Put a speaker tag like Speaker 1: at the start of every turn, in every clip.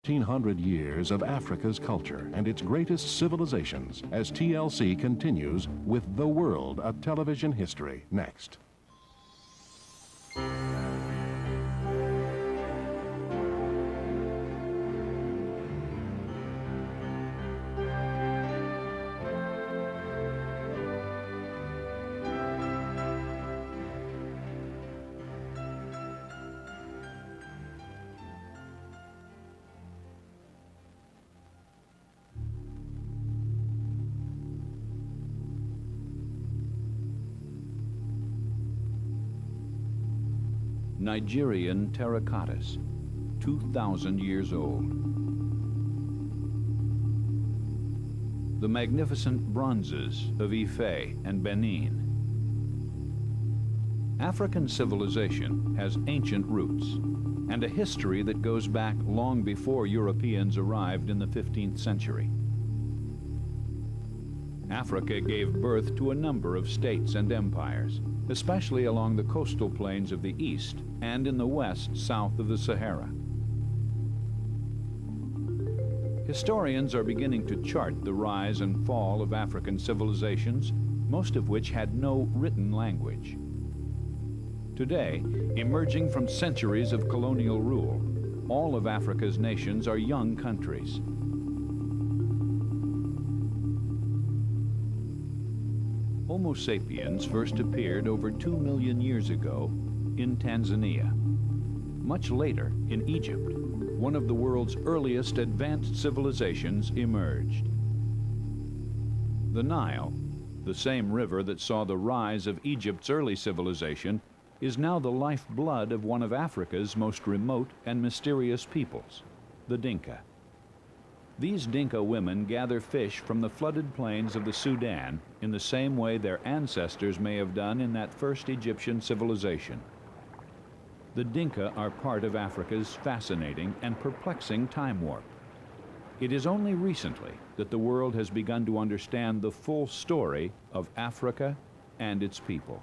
Speaker 1: 1,500 years of Africa's culture and its greatest civilizations as TLC continues with The World of Television History next.
Speaker 2: Nigerian terracottas, 2,000 years old. The magnificent bronzes of Ife and Benin. African civilization has ancient roots and a history that goes back long before Europeans arrived in the 15th century. Africa gave birth to a number of states and empires, especially along the coastal plains of the east and in the west south of the Sahara. Historians are beginning to chart the rise and fall of African civilizations, most of which had no written language. Today, emerging from centuries of colonial rule, all of Africa's nations are young countries. Homo sapiens first appeared over 2 million years ago in Tanzania. Much later, in Egypt, one of the world's earliest advanced civilizations emerged. The Nile, the same river that saw the rise of Egypt's early civilization, is now the lifeblood of one of Africa's most remote and mysterious peoples, the Dinka. These Dinka women gather fish from the flooded plains of the Sudan in the same way their ancestors may have done in that first Egyptian civilization. The Dinka are part of Africa's fascinating and perplexing time warp. It is only recently that the world has begun to understand the full story of Africa and its people.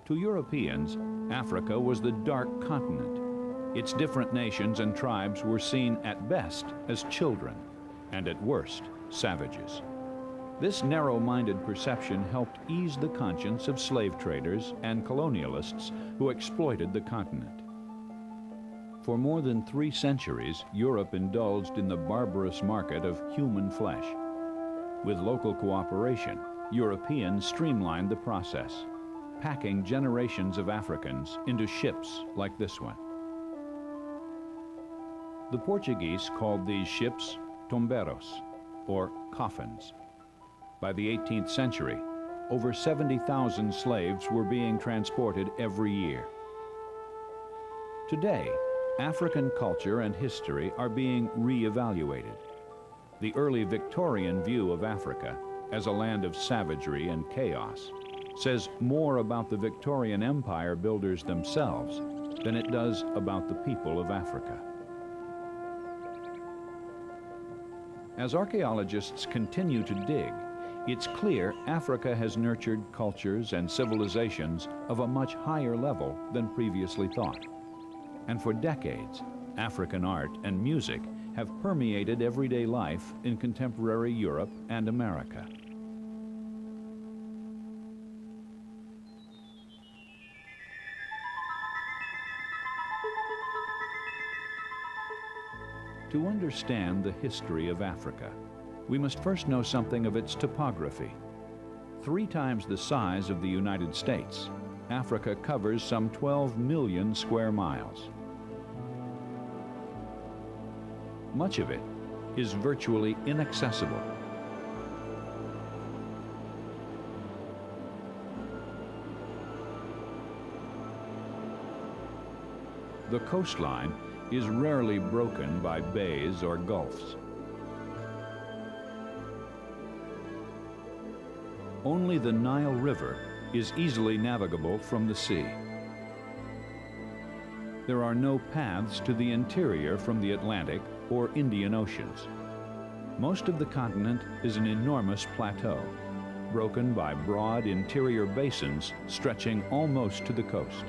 Speaker 2: To Europeans, Africa was the dark continent. Its different nations and tribes were seen at best as children, and at worst, savages. This narrow-minded perception helped ease the conscience of slave traders and colonialists who exploited the continent. For more than 3 centuries, Europe indulged in the barbarous market of human flesh. With local cooperation, Europeans streamlined the process, packing generations of Africans into ships like this one. The Portuguese called these ships tombeiros, or coffins. By the 18th century, over 70,000 slaves were being transported every year. Today, African culture and history are being re-evaluated. The early Victorian view of Africa as a land of savagery and chaos says more about the Victorian Empire builders themselves than it does about the people of Africa. As archaeologists continue to dig, it's clear Africa has nurtured cultures and civilizations of a much higher level than previously thought. And for decades, African art and music have permeated everyday life in contemporary Europe and America. To understand the history of Africa, we must first know something of its topography. 3 times the size of the United States, Africa covers some 12 million square miles. Much of it is virtually inaccessible. The coastline is rarely broken by bays or gulfs. Only the Nile River is easily navigable from the sea. There are no paths to the interior from the Atlantic or Indian Oceans. Most of the continent is an enormous plateau, broken by broad interior basins stretching almost to the coast.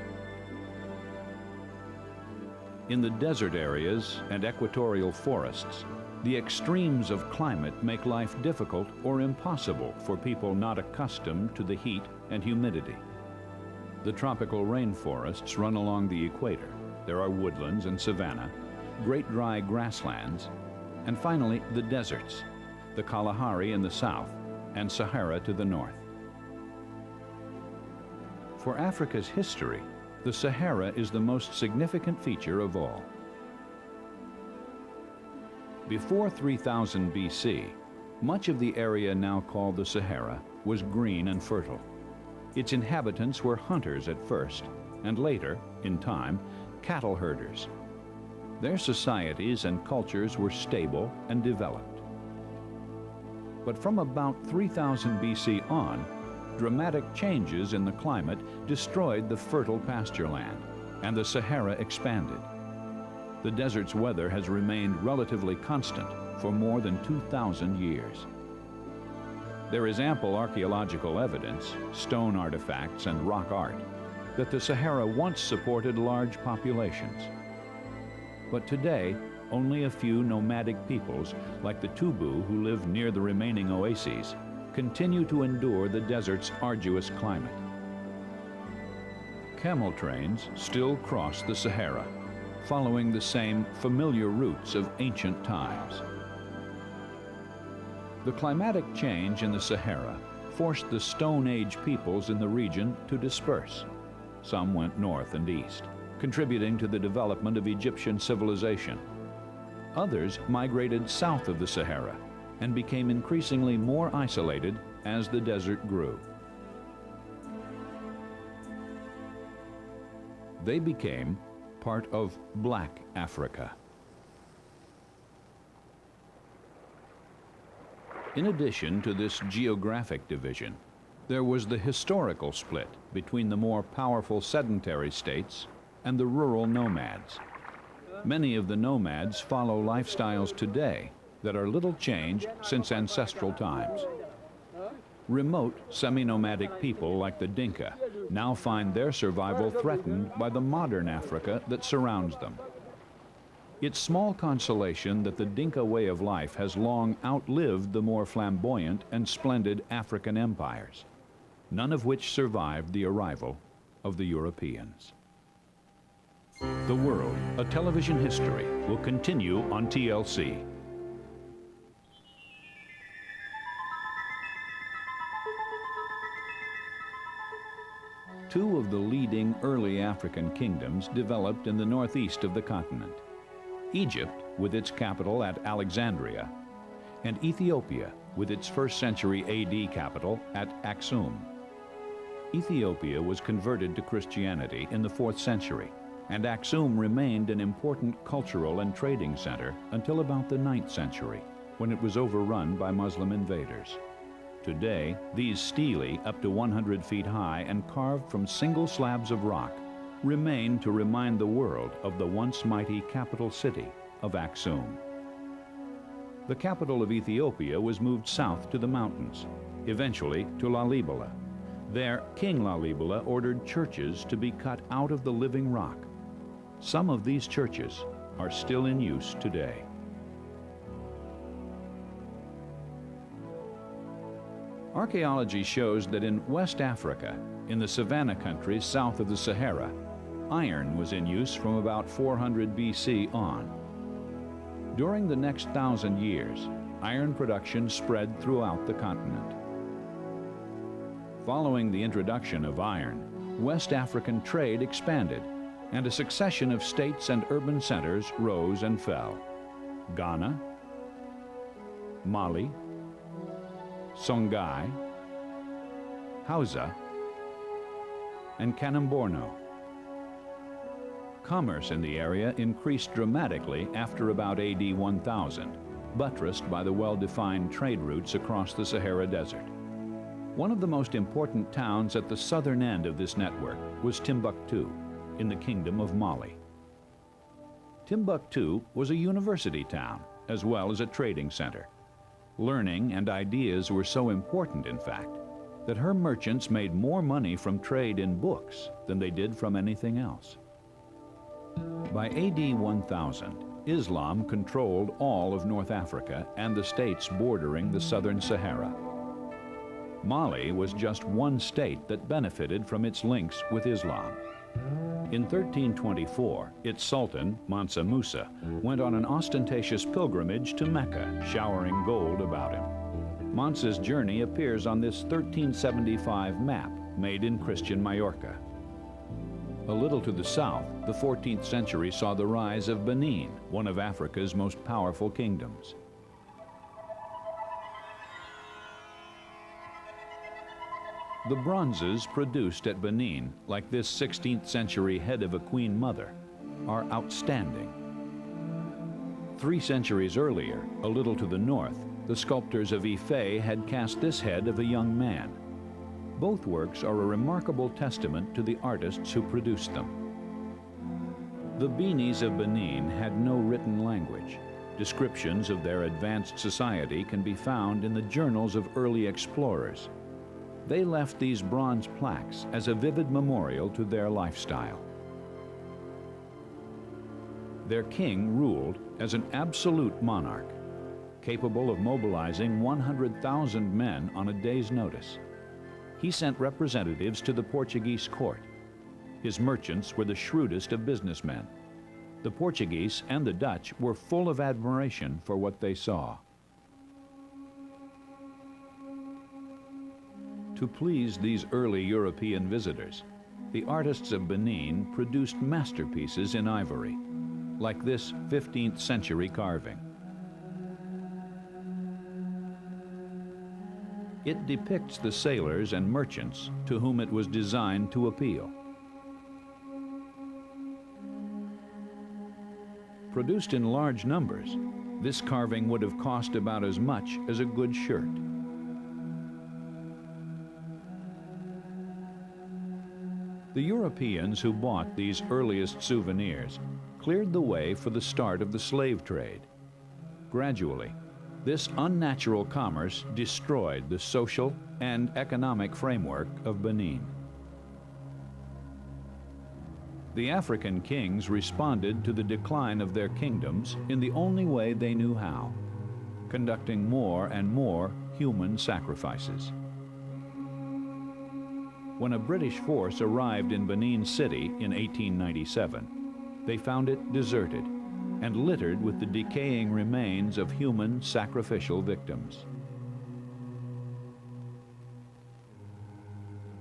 Speaker 2: In the desert areas and equatorial forests, the extremes of climate make life difficult or impossible for people not accustomed to the heat and humidity. The tropical rainforests run along the equator. There are woodlands and savanna, great dry grasslands, and finally the deserts, the Kalahari in the south and Sahara to the north. For Africa's history, the Sahara is the most significant feature of all. Before 3000 BC, much of the area now called the Sahara was green and fertile. Its inhabitants were hunters at first, and later, in time, cattle herders. Their societies and cultures were stable and developed. But from about 3000 BC on, dramatic changes in the climate destroyed the fertile pasture land, and the Sahara expanded. The desert's weather has remained relatively constant for more than 2,000 years. There is ample archaeological evidence, stone artifacts, and rock art that the Sahara once supported large populations. But today, only a few nomadic peoples, like the Tubu who live near the remaining oases, continue to endure the desert's arduous climate. Camel trains still cross the Sahara, following the same familiar routes of ancient times. The climatic change in the Sahara forced the Stone Age peoples in the region to disperse. Some went north and east, contributing to the development of Egyptian civilization. Others migrated south of the Sahara and became increasingly more isolated as the desert grew. They became part of Black Africa. In addition to this geographic division, there was the historical split between the more powerful sedentary states and the rural nomads. Many of the nomads follow lifestyles today that are little changed since ancestral times. Remote, semi-nomadic people like the Dinka now find their survival threatened by the modern Africa that surrounds them. It's small consolation that the Dinka way of life has long outlived the more flamboyant and splendid African empires, none of which survived the arrival of the Europeans. The World, a Television History, will continue on TLC. Two of the leading early African kingdoms developed in the northeast of the continent: Egypt, with its capital at Alexandria, and Ethiopia, with its 1st century AD capital at Aksum. Ethiopia was converted to Christianity in the 4th century, and Aksum remained an important cultural and trading center until about the 9th century, when it was overrun by Muslim invaders. Today, these stelae, up to 100 feet high and carved from single slabs of rock, remain to remind the world of the once mighty capital city of Aksum. The capital of Ethiopia was moved south to the mountains, eventually to Lalibela. There, King Lalibela ordered churches to be cut out of the living rock. Some of these churches are still in use today. Archaeology shows that in West Africa, in the savanna countries south of the Sahara, iron was in use from about 400 BC on. During the next 1,000 years, iron production spread throughout the continent. Following the introduction of iron, West African trade expanded, and a succession of states and urban centers rose and fell: Ghana, Mali, Songhai, Hausa, and Kanem-Borno. Commerce in the area increased dramatically after about AD 1000, buttressed by the well-defined trade routes across the Sahara Desert. One of the most important towns at the southern end of this network was Timbuktu, in the Kingdom of Mali. Timbuktu was a university town, as well as a trading center. Learning and ideas were so important, in fact, that her merchants made more money from trade in books than they did from anything else. By AD 1000, Islam controlled all of North Africa and the states bordering the southern Sahara. Mali was just one state that benefited from its links with Islam. In 1324, its sultan, Mansa Musa, went on an ostentatious pilgrimage to Mecca, showering gold about him. Mansa's journey appears on this 1375 map made in Christian Majorca. A little to the south, the 14th century saw the rise of Benin, one of Africa's most powerful kingdoms. The bronzes produced at Benin, like this 16th century head of a queen mother, are outstanding. 3 centuries earlier, a little to the north, the sculptors of Ife had cast this head of a young man. Both works are a remarkable testament to the artists who produced them. The Benis of Benin had no written language. Descriptions of their advanced society can be found in the journals of early explorers. They left these bronze plaques as a vivid memorial to their lifestyle. Their king ruled as an absolute monarch, capable of mobilizing 100,000 men on a day's notice. He sent representatives to the Portuguese court. His merchants were the shrewdest of businessmen. The Portuguese and the Dutch were full of admiration for what they saw. To please these early European visitors, the artists of Benin produced masterpieces in ivory, like this 15th century carving. It depicts the sailors and merchants to whom it was designed to appeal. Produced in large numbers, this carving would have cost about as much as a good shirt. The Europeans who bought these earliest souvenirs cleared the way for the start of the slave trade. Gradually, this unnatural commerce destroyed the social and economic framework of Benin. The African kings responded to the decline of their kingdoms in the only way they knew how, conducting more and more human sacrifices. When a British force arrived in Benin City in 1897, they found it deserted and littered with the decaying remains of human sacrificial victims.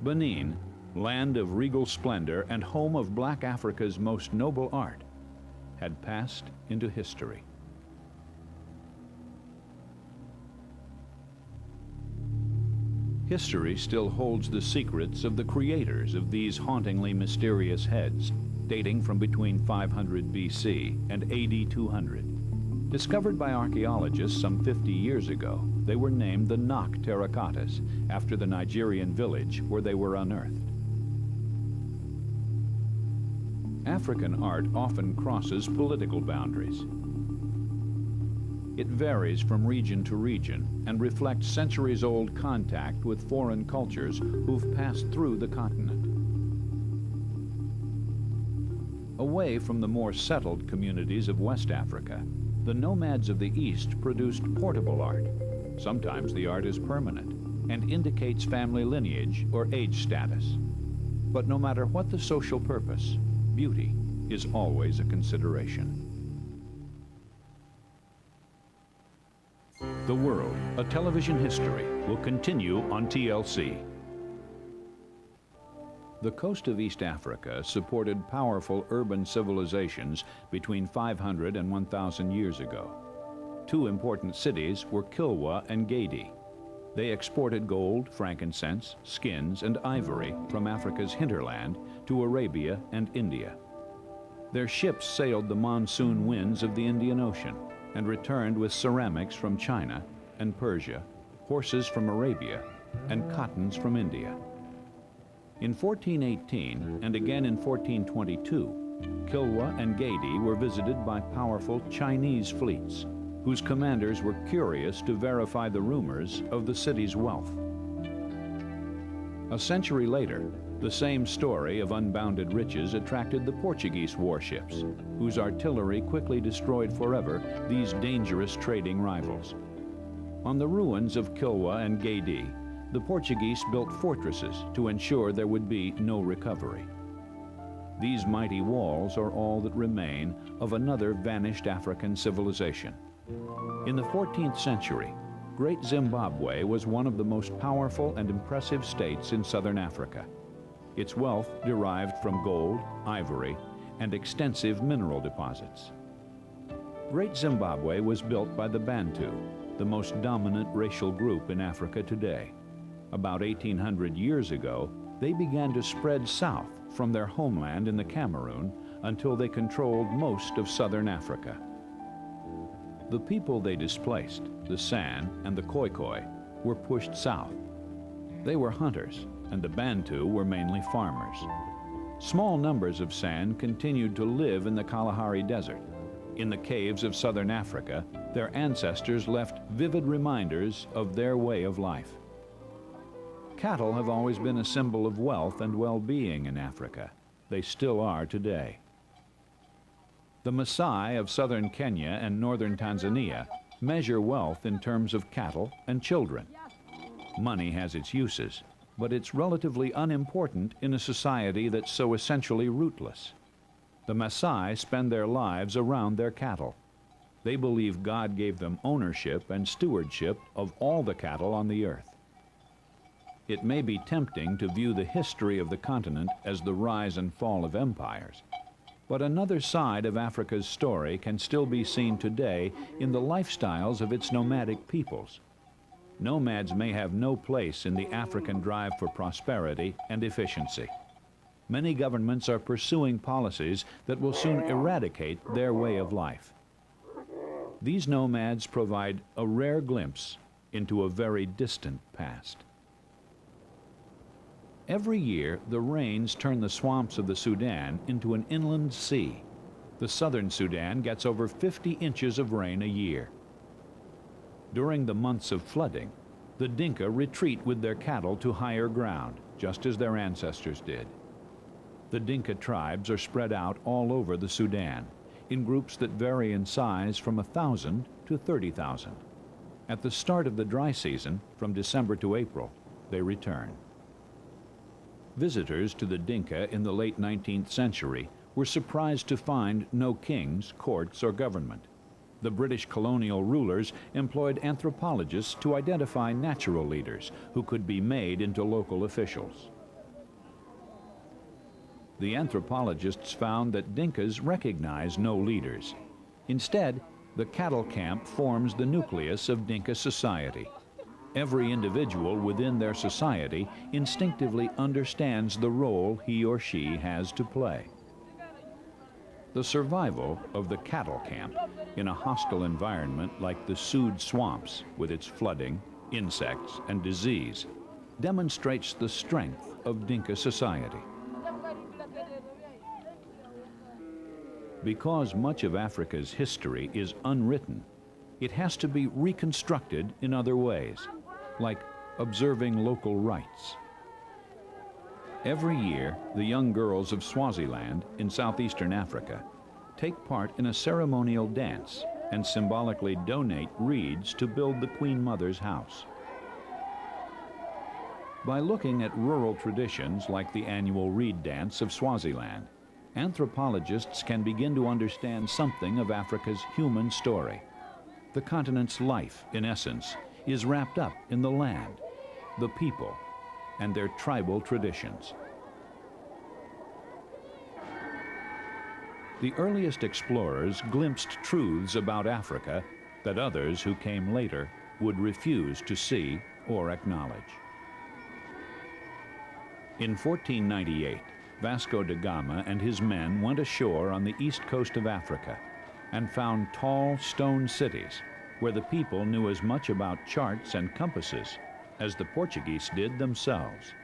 Speaker 2: Benin, land of regal splendor and home of Black Africa's most noble art, had passed into history. History still holds the secrets of the creators of these hauntingly mysterious heads, dating from between 500 BC and AD 200. Discovered by archaeologists some 50 years ago, they were named the Nok terracottas, after the Nigerian village where they were unearthed. African art often crosses political boundaries. It varies from region to region and reflects centuries-old contact with foreign cultures who've passed through the continent. Away from the more settled communities of West Africa, the nomads of the East produced portable art. Sometimes the art is permanent and indicates family lineage or age status. But no matter what the social purpose, beauty is always a consideration. The World, a Television History, will continue on TLC. The coast of East Africa supported powerful urban civilizations between 500 and 1,000 years ago. 2 important cities were Kilwa and Gedi. They exported gold, frankincense, skins, and ivory from Africa's hinterland to Arabia and India. Their ships sailed the monsoon winds of the Indian Ocean and returned with ceramics from China and Persia, horses from Arabia, and cottons from India. In 1418 and again in 1422, Kilwa and Gedi were visited by powerful Chinese fleets, whose commanders were curious to verify the rumors of the city's wealth. A century later, The same story of unbounded riches attracted the Portuguese warships, whose artillery quickly destroyed forever these dangerous trading rivals. On the ruins of Kilwa and Gedi, the Portuguese built fortresses to ensure there would be no recovery. These mighty walls are all that remain of another vanished African civilization. In the 14th century, Great Zimbabwe was one of the most powerful and impressive states in southern Africa. Its wealth derived from gold, ivory, and extensive mineral deposits. Great Zimbabwe was built by the Bantu, the most dominant racial group in Africa today. About 1,800 years ago, they began to spread south from their homeland in the Cameroon until they controlled most of southern Africa. The people they displaced, the San and the Khoikhoi, were pushed south. They were hunters, and the Bantu were mainly farmers. Small numbers of San continued to live in the Kalahari Desert. In the caves of southern Africa, their ancestors left vivid reminders of their way of life. Cattle have always been a symbol of wealth and well-being in Africa. They still are today. The Maasai of southern Kenya and northern Tanzania measure wealth in terms of cattle and children. Money has its uses, but it's relatively unimportant in a society that's so essentially rootless. The Maasai spend their lives around their cattle. They believe God gave them ownership and stewardship of all the cattle on the earth. It may be tempting to view the history of the continent as the rise and fall of empires, but another side of Africa's story can still be seen today in the lifestyles of its nomadic peoples. Nomads may have no place in the African drive for prosperity and efficiency. Many governments are pursuing policies that will soon eradicate their way of life. These nomads provide a rare glimpse into a very distant past. Every year, the rains turn the swamps of the Sudan into an inland sea. The southern Sudan gets over 50 inches of rain a year. During the months of flooding, the Dinka retreat with their cattle to higher ground, just as their ancestors did. The Dinka tribes are spread out all over the Sudan, in groups that vary in size from 1,000 to 30,000. At the start of the dry season, from December to April, they return. Visitors to the Dinka in the late 19th century were surprised to find no kings, courts, or government. The British colonial rulers employed anthropologists to identify natural leaders who could be made into local officials. The anthropologists found that Dinkas recognize no leaders. Instead, the cattle camp forms the nucleus of Dinka society. Every individual within their society instinctively understands the role he or she has to play. The survival of the cattle camp in a hostile environment like the Sood swamps with its flooding, insects, and disease demonstrates the strength of Dinka society. Because much of Africa's history is unwritten, it has to be reconstructed in other ways, like observing local rites. Every year, the young girls of Swaziland in southeastern Africa take part in a ceremonial dance and symbolically donate reeds to build the Queen Mother's house. By looking at rural traditions like the annual reed dance of Swaziland, anthropologists can begin to understand something of Africa's human story. The continent's life, in essence, is wrapped up in the land, the people, and their tribal traditions. The earliest explorers glimpsed truths about Africa that others who came later would refuse to see or acknowledge. In 1498, Vasco da Gama and his men went ashore on the east coast of Africa and found tall stone cities where the people knew as much about charts and compasses as the Portuguese did themselves.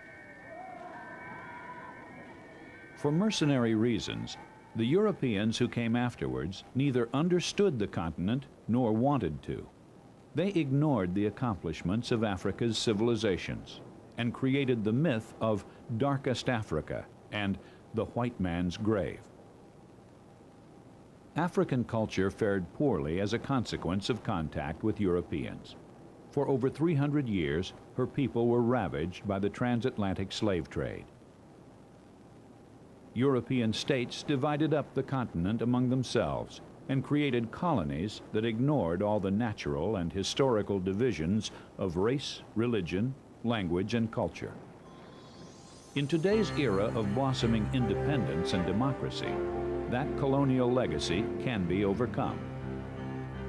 Speaker 2: For mercenary reasons, the Europeans who came afterwards neither understood the continent nor wanted to. They ignored the accomplishments of Africa's civilizations and created the myth of Darkest Africa and the white man's grave. African culture fared poorly as a consequence of contact with Europeans. For over 300 years, her people were ravaged by the transatlantic slave trade. European states divided up the continent among themselves and created colonies that ignored all the natural and historical divisions of race, religion, language, and culture. In today's era of blossoming independence and democracy, that colonial legacy can be overcome.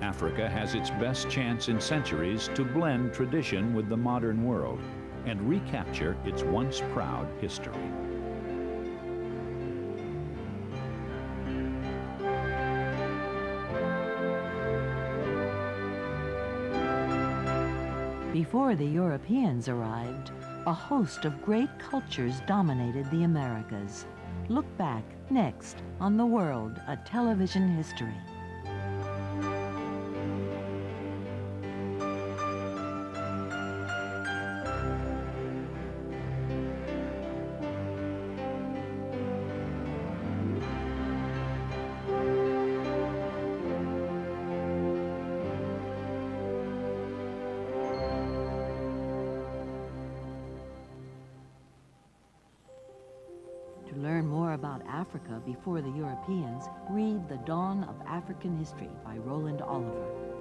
Speaker 2: Africa has its best chance in centuries to blend tradition with the modern world and recapture its once proud history.
Speaker 3: Before the Europeans arrived, a host of great cultures dominated the Americas. Look back next on The World, a Television History. To learn more about Africa before the Europeans, read The Dawn of African History by Roland Oliver.